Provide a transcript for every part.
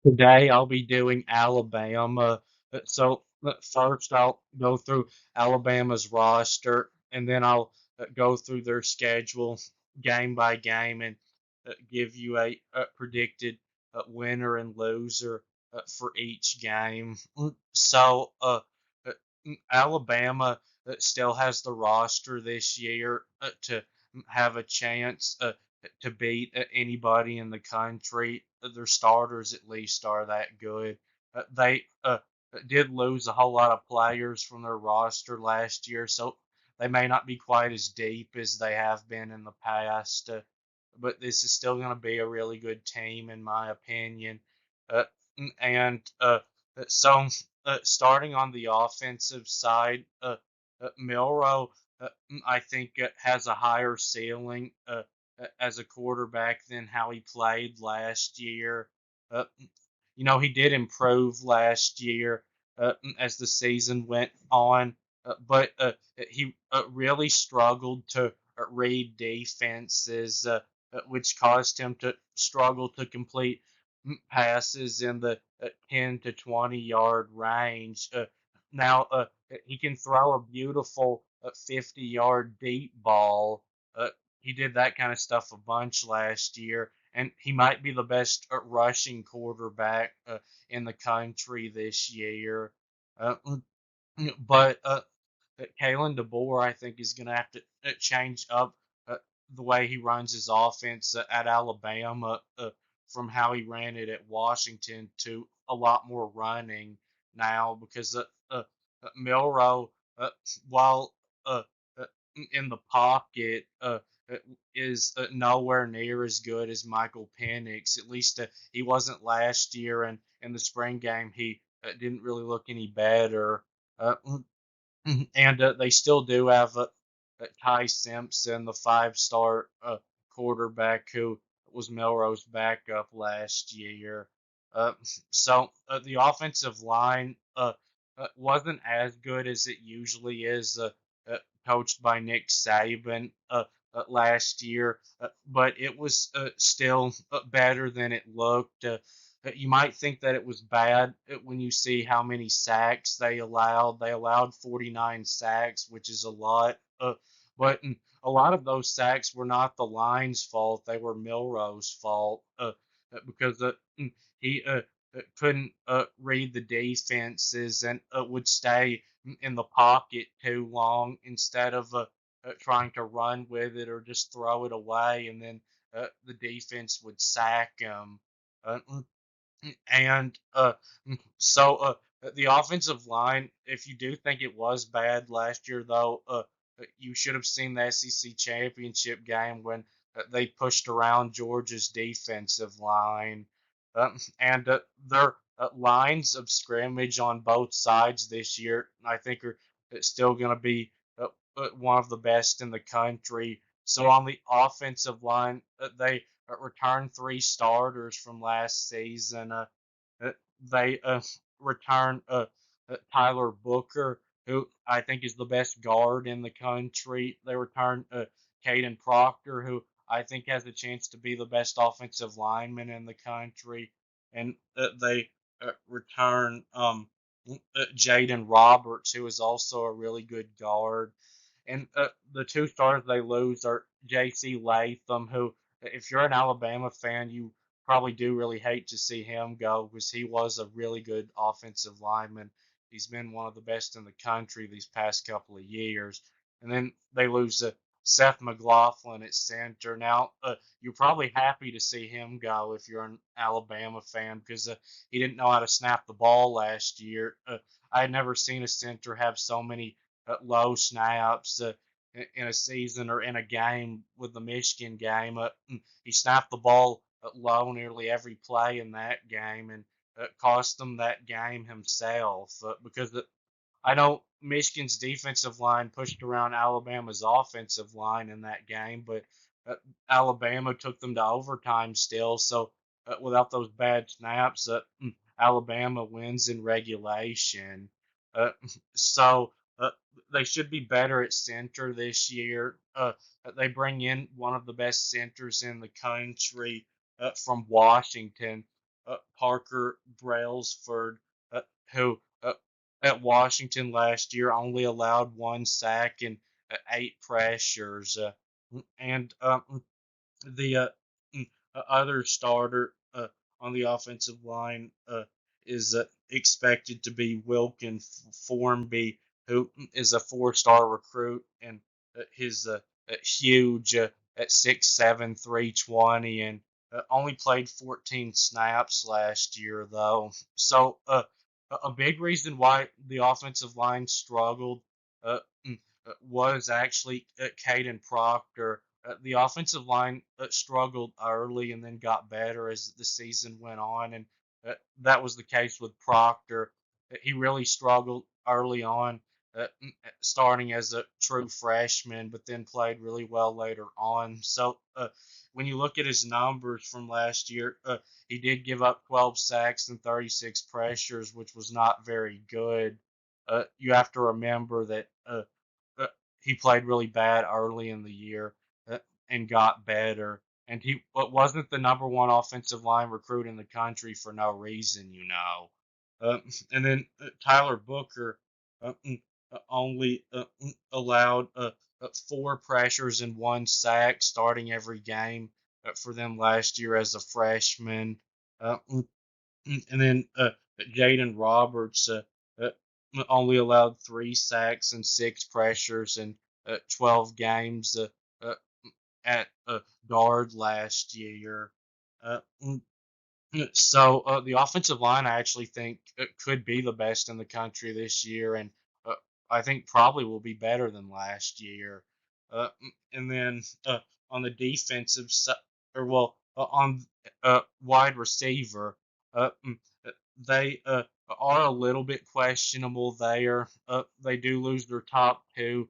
Today I'll be doing Alabama. First I'll go through Alabama's roster, and then I'll go through their schedule game by game and give you a predicted winner and loser for each game. Uh, Alabama still has the roster this year to have a chance to beat anybody in the country. Their starters, at least, are that good. They did lose a whole lot of players from their roster last year, so they may not be quite as deep as they have been in the past. But this is still going to be a really good team, in my opinion. Uh, and so, Starting on the offensive side, Milrow, I think, has a higher ceiling as a quarterback than how he played last year. Uh, he did improve last year as the season went on, but he really struggled to read defenses, which caused him to struggle to complete passes in the 10 to 20-yard range. Now, he can throw a beautiful 50-yard deep ball. Uh, he did that kind of stuff a bunch last year, and he might be the best rushing quarterback in the country this year. Uh, but Kalen DeBoer, I think, is going to have to change up uh, the way he runs his offense at Alabama from how he ran it at Washington to a lot more running now because Milrow, uh, while uh, uh, in the pocket, uh, is nowhere near as good as Michael Penix. At least he wasn't last year, and in the spring game, he didn't really look any better. Uh, and they still do have Ty Simpson, the five-star quarterback who was Melrose backup last year. Uh, the offensive line wasn't as good as it usually is, uh, coached by Nick Saban last year, but it was still better than it looked. You might think that it was bad when you see how many sacks they allowed. They allowed 49 sacks, which is a lot. But a lot of those sacks were not the line's fault. They were Milrose's fault because he couldn't read the defenses and would stay in the pocket too long instead of trying to run with it or just throw it away, and then the defense would sack him. Uh, and so the offensive line, if you do think it was bad last year, though, you should have seen the SEC championship game when they pushed around Georgia's defensive line. And their lines of scrimmage on both sides this year, I think, are still going to be one of the best in the country. So on the offensive line, they returned three starters from last season. Uh, they return Tyler Booker, who I think is the best guard in the country. They return Caden Proctor, who I think has a chance to be the best offensive lineman in the country, and they return Jaden Roberts, who is also a really good guard. And the two stars they lose are J.C. Latham, who, if you're an Alabama fan, you probably do really hate to see him go because he was a really good offensive lineman. He's been one of the best in the country these past couple of years. And then they lose Seth McLaughlin at center. Now, you're probably happy to see him go if you're an Alabama fan because he didn't know how to snap the ball last year. I had never seen a center have so many low snaps in a season or in a game with the Michigan game. He snapped the ball low nearly every play in that game and cost them that game himself because I know Michigan's defensive line pushed around Alabama's offensive line in that game, but Alabama took them to overtime still. So without those bad snaps, Alabama wins in regulation. Uh, so uh, they should be better at center this year. They bring in one of the best centers in the country from Washington. Parker Brailsford, who at Washington last year only allowed one sack and eight pressures. And the other starter on the offensive line is expected to be Wilkin Formby, who is a four-star recruit, and his huge at 6'7", 320, and only played 14 snaps last year, though. So a big reason why the offensive line struggled uh, was actually Caden Proctor. The offensive line struggled early and then got better as the season went on, and that was the case with Proctor. He really struggled early on, starting as a true freshman, but then played really well later on. So when you look at his numbers from last year, he did give up 12 sacks and 36 pressures, which was not very good. You have to remember that uh, he played really bad early in the year uh, and got better. And he wasn't the number one offensive line recruit in the country for no reason, you know. And then Tyler Booker only allowed four pressures and one sack starting every game for them last year as a freshman. And then Jaden Roberts uh, only allowed three sacks and six pressures in 12 games at guard last year. Uh, so the offensive line, I actually think it could be the best in the country this year, and uh, I think probably will be better than last year. And then on the defensive side, or well, on wide receiver, they are a little bit questionable there. They do lose their top two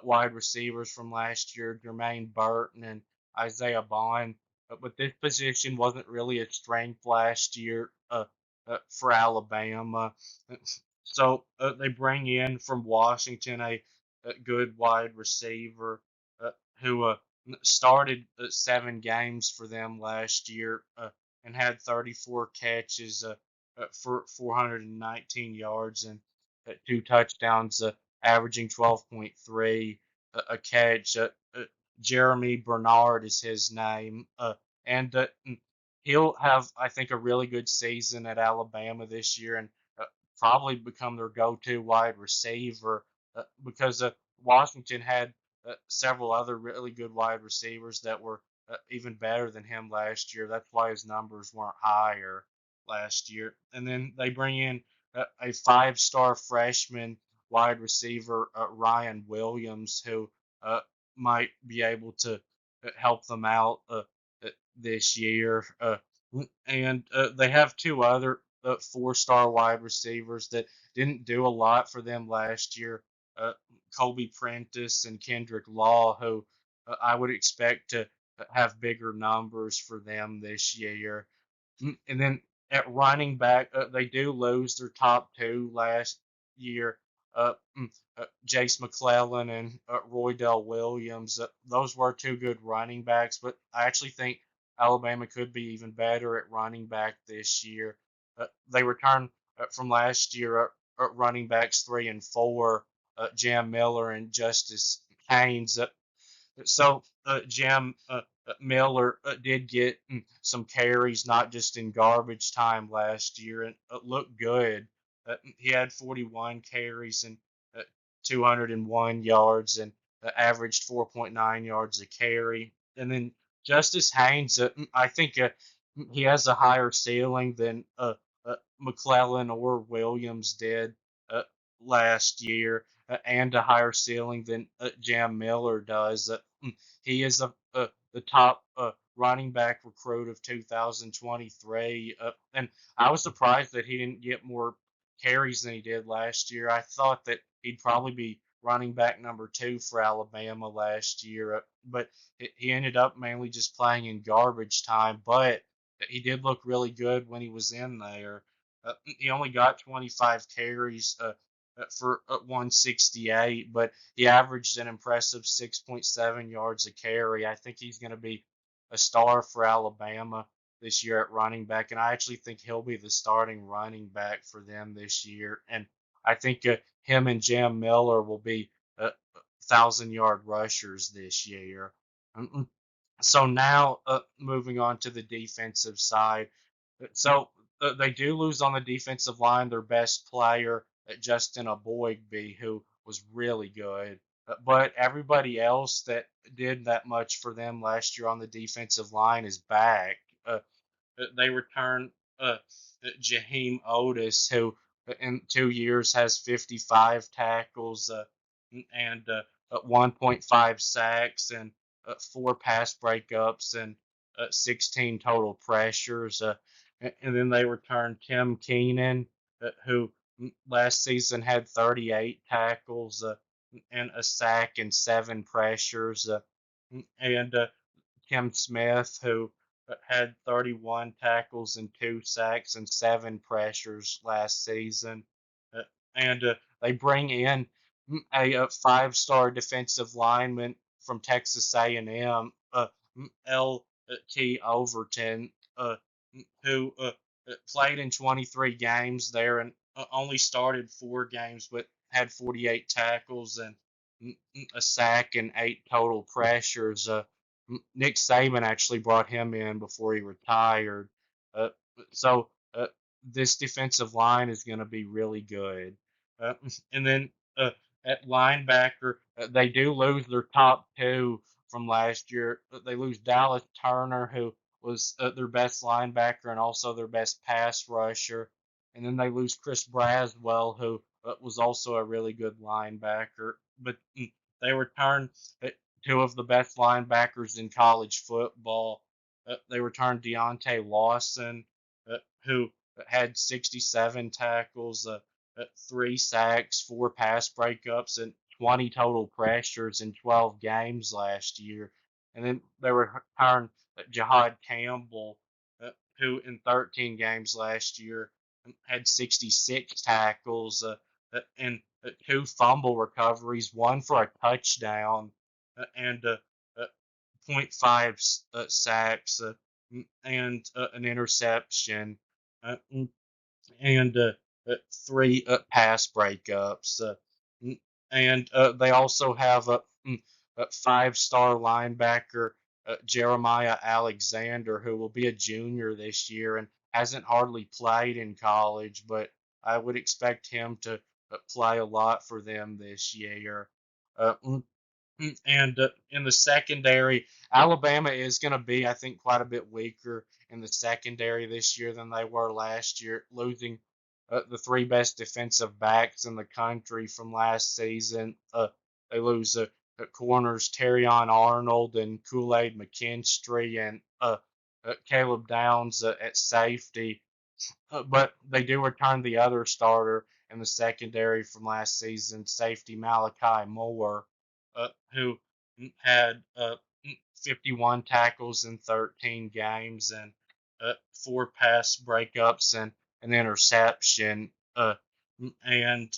wide receivers from last year, Jermaine Burton and Isaiah Bond, but this position wasn't really a strength last year for Alabama. So they bring in from Washington a good wide receiver who started 7 games for them last year and had 34 catches for 419 yards and two touchdowns, averaging 12.3 a catch. Jeremy Bernard is his name, and he'll have, I think, a really good season at Alabama this year, and probably become their go-to wide receiver because Washington had several other really good wide receivers that were even better than him last year. That's why his numbers weren't higher last year. And then they bring in a five-star freshman wide receiver, Ryan Williams, who might be able to help them out this year. And they have two other four-star wide receivers that didn't do a lot for them last year. Colby Prentice and Kendrick Law, who I would expect to have bigger numbers for them this year. And then at running back, they do lose their top two last year. Jace McClellan and Roydell Williams. Those were two good running backs, but I actually think Alabama could be even better at running back this year. They return from last year running backs 3 and 4, Jam Miller and Justice Haynes. So Jam Miller did get some carries, not just in garbage time last year, and looked good. He had 41 carries and 201 yards and averaged 4.9 yards a carry. And then Justice Haynes, I think he has a higher ceiling than McClellan or Williams did uh, last year, and a higher ceiling than Jam Miller does. He is the top running back recruit of 2023, and I was surprised that he didn't get more carries than he did last year. I thought that he'd probably be running back number two for Alabama last year, but he ended up mainly just playing in garbage time. But he did look really good when he was in there. He only got 25 carries for 168, but he averaged an impressive 6.7 yards a carry. I think he's going to be a star for Alabama. this year at running back, and I actually think he'll be the starting running back for them this year. And I think him and Jam Miller will be 1,000-yard rushers this year. Mm-mm. So now, moving on to the defensive side. So they do lose on the defensive line their best player, Justin Aboigbe, who was really good. But everybody else that did that much for them last year on the defensive line is back. Uh, they return Jaheim Otis, who in 2 years has 55 tackles and 1.5 sacks and four pass breakups and 16 total pressures. And then they return Tim Keenan, who last season had 38 tackles and a sack and seven pressures. And Tim Smith, who had 31 tackles and two sacks and seven pressures last season. Uh, and they bring in a five-star defensive lineman from Texas A&M, L.T. Overton, who played in 23 games there and only started four games, but had 48 tackles and a sack and eight total pressures. Nick Saban actually brought him in before he retired. Uh, so this defensive line is going to be really good. Uh, and then at linebacker, they do lose their top two from last year. They lose Dallas Turner, who was their best linebacker and also their best pass rusher. And then they lose Chris Braswell, who was also a really good linebacker. But they return two of the best linebackers in college football. They returned Deontay Lawson, who had 67 tackles, three sacks, four pass breakups, and 20 total pressures in 12 games last year. And then they returned Jahad Campbell, who in 13 games last year had 66 tackles and two fumble recoveries, one for a touchdown and uh, point 0.5 sacks and an interception and three pass breakups. And they also have a five-star linebacker, Jeremiah Alexander, who will be a junior this year and hasn't hardly played in college, but I would expect him to play a lot for them this year. Uh, and in the secondary, Alabama is going to be, I think, quite a bit weaker in the secondary this year than they were last year, losing the three best defensive backs in the country from last season. They lose corners Terrion Arnold and Kool-Aid McKinstry and Caleb Downs at safety. But they do return the other starter in the secondary from last season, safety Malachi Moore, who had 51 tackles in 13 games and four pass breakups and an interception. And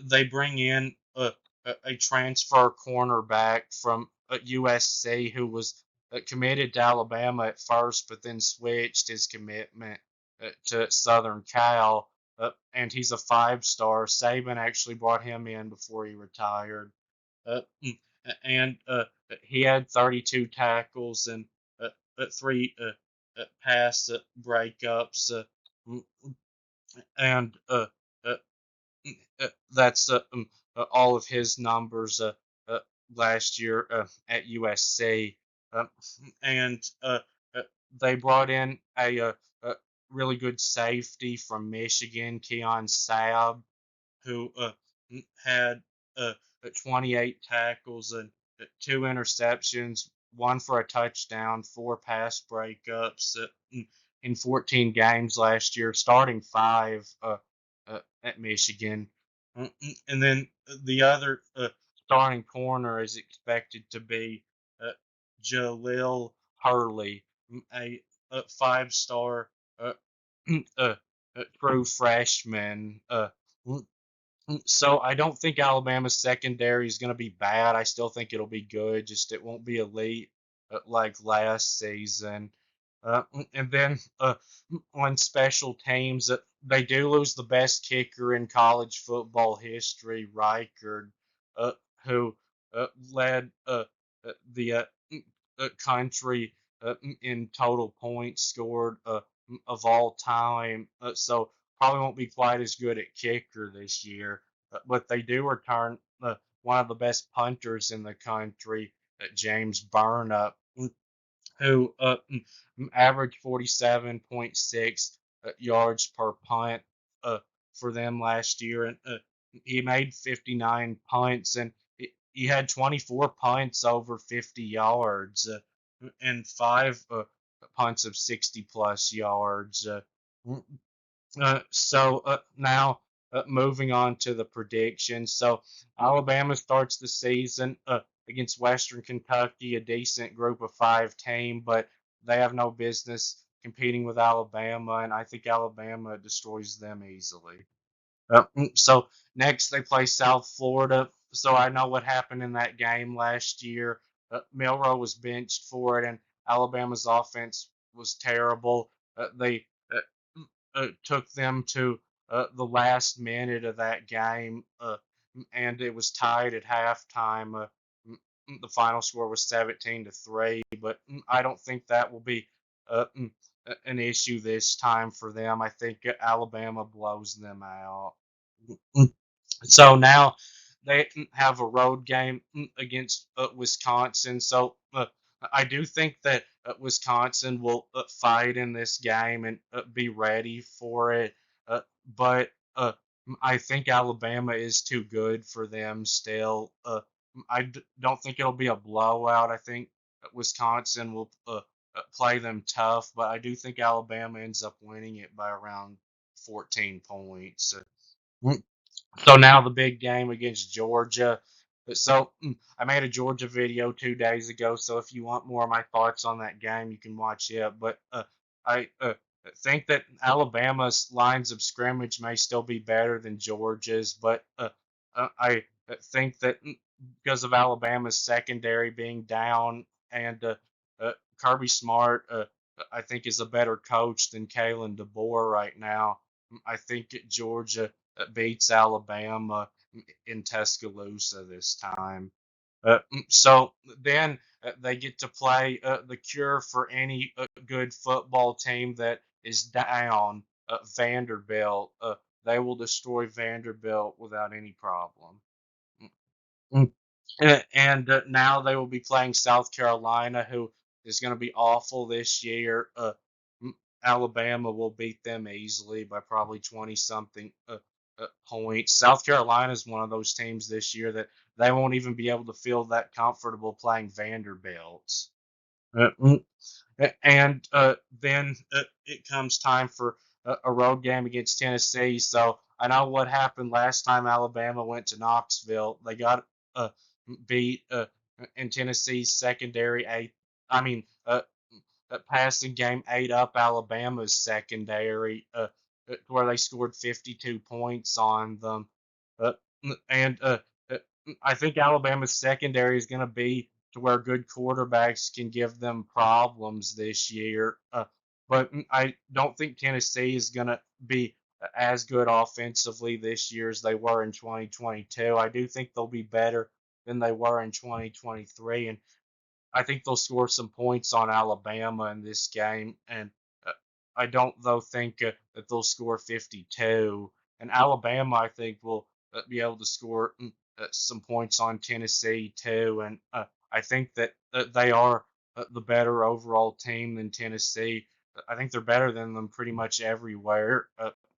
they bring in a transfer cornerback from USC who was committed to Alabama at first, but then switched his commitment to Southern Cal. And he's a five-star. Saban actually brought him in before he retired. Mm, and he had 32 tackles and three pass breakups. Mm, and that's all of his numbers uh, last year at USC. Um, and they brought in a really good safety from Michigan, Keon Sabb, who had uh, 28 tackles and two interceptions, one for a touchdown, four pass breakups in 14 games last year, starting five at Michigan. And then the other starting corner is expected to be uh, Jalil Hurley, a five-star uh, uh, true freshman. So I don't think Alabama's secondary is going to be bad. I still think it'll be good. Just it won't be elite like last season. And then on special teams, they do lose the best kicker in college football history, Reichard, uh, who led the country in total points scored of all time. So probably won't be quite as good at kicker this year, but they do return one of the best punters in the country, James Burnap, who averaged 47.6 yards per punt for them last year. And he made 59 punts, and he had 24 punts over 50 yards and five punts of 60 plus yards. So now moving on to the predictions. So Alabama starts the season against Western Kentucky, a decent Group of Five team, but they have no business competing with Alabama, and I think Alabama destroys them easily. So next they play South Florida. So I know what happened in that game last year. Milroe was benched for it, and Alabama's offense was terrible. They took them to the last minute of that game, and it was tied at halftime. The final score was 17-3, but I don't think that will be uh, an issue this time for them. I think Alabama blows them out. So now they have a road game against Wisconsin. So I do think that Wisconsin will fight in this game and be ready for it. But I think Alabama is too good for them still. Don't think it'll be a blowout. I think Wisconsin will play them tough, but I do think Alabama ends up winning it by around 14 points. So now the big game against Georgia. So I made a Georgia video 2 days ago. So if you want more of my thoughts on that game, you can watch it. But I think that Alabama's lines of scrimmage may still be better than Georgia's. But I think that because of Alabama's secondary being down and Kirby Smart, I think is a better coach than Kalen DeBoer right now. I think Georgia beats Alabama in Tuscaloosa this time. So then they get to play the cure for any good football team that is down, Vanderbilt. They will destroy Vanderbilt without any problem. Mm. And now they will be playing South Carolina, who is going to be awful this year. Alabama will beat them easily by probably 20 something points. South Carolina is one of those teams this year that they won't even be able to feel that comfortable playing Vanderbilt. Mm, and then it comes time for a road game against Tennessee. So I know what happened last time Alabama went to Knoxville. They got beat in Tennessee's secondary. I mean, passing game ate up Alabama's secondary, where they scored 52 points on them. Uh, and uh, I think Alabama's secondary is going to be to where good quarterbacks can give them problems this year. But I don't think Tennessee is going to be as good offensively this year as they were in 2022. I do think they'll be better than they were in 2023. And I think they'll score some points on Alabama in this game, and uh, I don't though think that they'll score 52. And Alabama, I think, will be able to score some points on Tennessee too. And I think that they are the better overall team than Tennessee. I think they're better than them pretty much everywhere,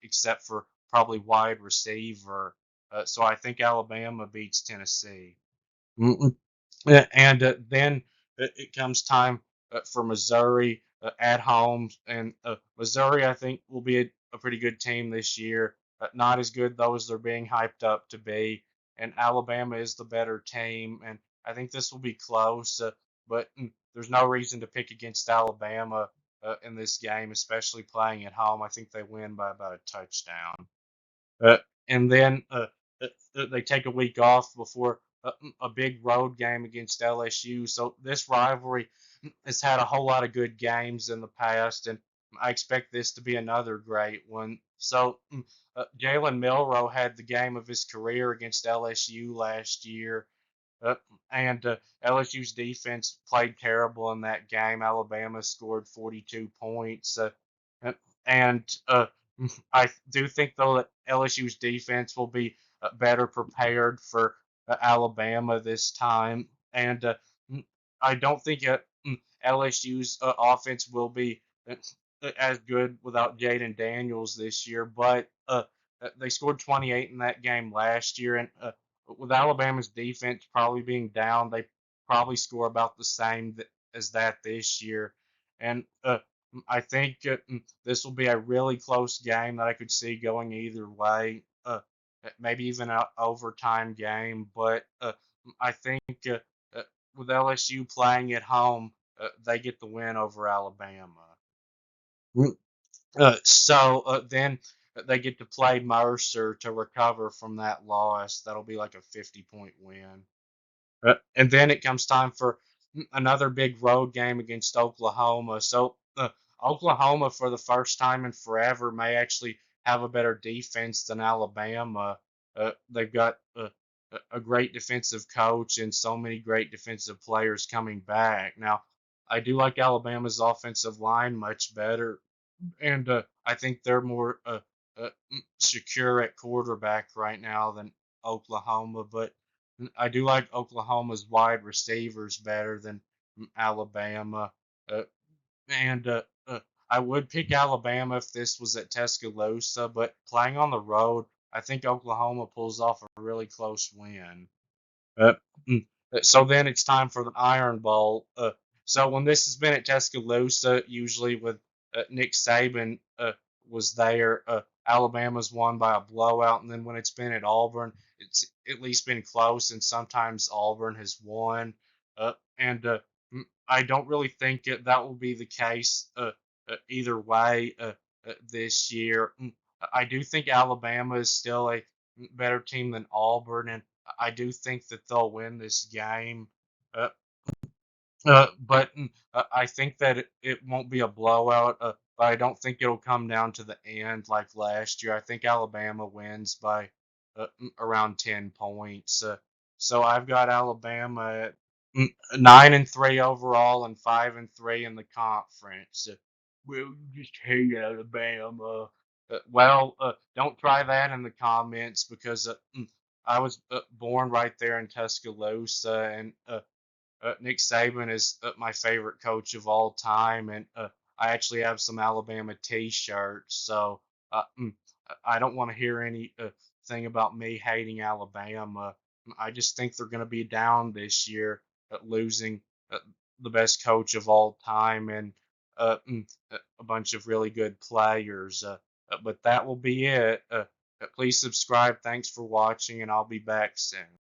except for probably wide receiver. So I think Alabama beats Tennessee. Mm-mm. And then it comes time for Missouri at home, and Missouri I think will be a pretty good team this year. Not as good though as they're being hyped up to be, and Alabama is the better team, and I think this will be close. But there's no reason to pick against Alabama in this game, especially playing at home. I think they win by about a touchdown. Uh, and then they take a week off before a big road game against LSU. So this rivalry has had a whole lot of good games in the past, and I expect this to be another great one. So, Jalen Milroe had the game of his career against LSU last year, uh, and LSU's defense played terrible in that game. Alabama scored 42 points. Uh, and I do think, though, that LSU's defense will be better prepared for Alabama this time. And I don't think LSU's offense will be as good without Jaden Daniels this year, but they scored 28 in that game last year, and with Alabama's defense probably being down, they probably score about the same as that this year. And I think this will be a really close game that I could see going either way, maybe even an overtime game. But I think uh, with LSU playing at home, they get the win over Alabama. So then they get to play Mercer to recover from that loss. That'll be like a 50-point win. And then it comes time for another big road game against Oklahoma. So Oklahoma, for the first time in forever, may actually have a better defense than Alabama. They've got a great defensive coach and so many great defensive players coming back. Now, I do like Alabama's offensive line much better, and I think they're more secure at quarterback right now than Oklahoma. But I do like Oklahoma's wide receivers better than Alabama, uh, and I would pick Alabama if this was at Tuscaloosa. But playing on the road, I think Oklahoma pulls off a really close win. Uh, mm, so then it's time for the Iron Bowl. So when this has been at Tuscaloosa, usually with Nick Saban was there, Alabama's won by a blowout, and then when it's been at Auburn, it's at least been close, and sometimes Auburn has won. And I don't really think that will be the case either way this year. I do think Alabama is still a better team than Auburn, and I do think that they'll win this game. Uh, but I think that it won't be a blowout. But I don't think it'll come down to the end like last year. I think Alabama wins by around 10 points. So I've got Alabama at 9-3 overall and 5-3 in the conference. Well, you just hate Alabama. Well, don't try that in the comments because I was born right there in Tuscaloosa, and Nick Saban is my favorite coach of all time, and I actually have some Alabama T-shirts. So I don't want to hear anything about me hating Alabama. I just think they're going to be down this year, losing uh, the best coach of all time and a bunch of really good players. But that will be it. Please subscribe. Thanks for watching, and I'll be back soon.